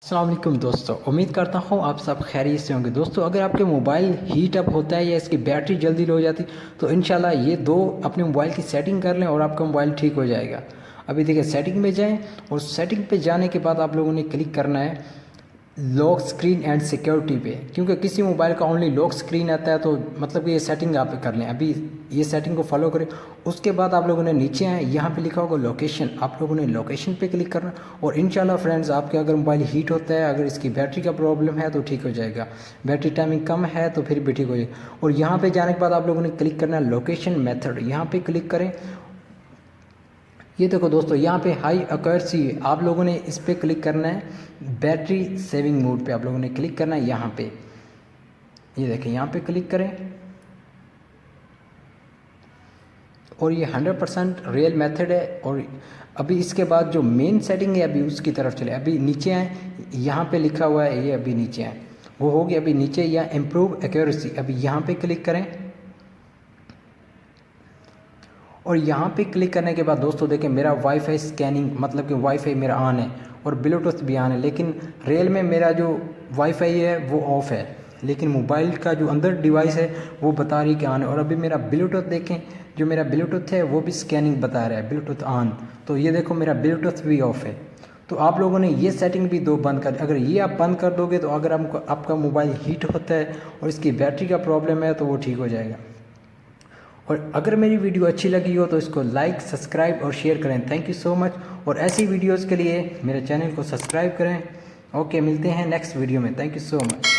अस्सलाम वालेकुम दोस्तों, उम्मीद करता हूँ आप सब खैरियत से होंगे। दोस्तों, अगर आपके मोबाइल हीट अप होता है या इसकी बैटरी जल्दी लो हो जाती तो इंशाल्लाह ये दो अपने मोबाइल की सेटिंग कर लें और आपका मोबाइल ठीक हो जाएगा। अभी देखिए, सेटिंग में जाएं और सेटिंग पे जाने के बाद आप लोगों ने क्लिक करना है लॉक स्क्रीन एंड सिक्योरिटी पे, क्योंकि किसी मोबाइल का ओनली लॉक स्क्रीन आता है तो मतलब कि ये सेटिंग आप कर लें। अभी ये सेटिंग को फॉलो करें। उसके बाद आप लोगों ने नीचे आए, यहाँ पे लिखा होगा लोकेशन, आप लोगों ने लोकेशन पे क्लिक करना और इंशाल्लाह फ्रेंड्स आपके अगर मोबाइल हीट होता है, अगर इसकी बैटरी का प्रॉब्लम है तो ठीक हो जाएगा। बैटरी टाइमिंग कम है तो फिर भी ठीक हो जाएगा। और यहाँ पर जाने के बाद आप लोगों ने क्लिक करना है लोकेशन मेथड, यहाँ पर क्लिक करें। ये देखो दोस्तों, यहाँ पे हाई एक्यूरेसी आप लोगों ने इस पर क्लिक करना है। बैटरी सेविंग मोड पे आप लोगों ने क्लिक करना है यहाँ पे। ये देखें, यहाँ पे क्लिक करें और ये 100% रियल मेथड है। और अभी इसके बाद जो मेन सेटिंग है अभी उसकी तरफ चले। अभी नीचे आए, यहाँ पे लिखा हुआ है, ये अभी नीचे आए, वो होगी अभी नीचे या इम्प्रूव एक्यूरेसी, अभी यहाँ पे क्लिक करें। और यहाँ पे क्लिक करने के बाद दोस्तों देखें, मेरा वाईफाई स्कैनिंग मतलब कि वाईफाई मेरा ऑन है और ब्लूटूथ भी ऑन है, लेकिन रियल में मेरा जो वाईफाई है वो ऑफ है, लेकिन मोबाइल का जो अंदर डिवाइस है वो बता रही कि ऑन है। और अभी मेरा ब्लूटूथ देखें, जो मेरा ब्लूटूथ है वो भी स्कैनिंग बता रहा है, ब्लूटूथ ऑन। तो ये देखो मेरा ब्लूटूथ भी ऑफ है। तो आप लोगों ने ये सेटिंग भी दो बंद कर, अगर ये आप बंद कर दोगे तो अगर आपका मोबाइल हीट होता है और इसकी बैटरी का प्रॉब्लम है तो वो ठीक हो जाएगा। और अगर मेरी वीडियो अच्छी लगी हो तो इसको लाइक, सब्सक्राइब और शेयर करें। Thank you so much. और ऐसी वीडियोस के लिए मेरे चैनल को सब्सक्राइब करें। ओके, मिलते हैं नेक्स्ट वीडियो में। Thank you so much.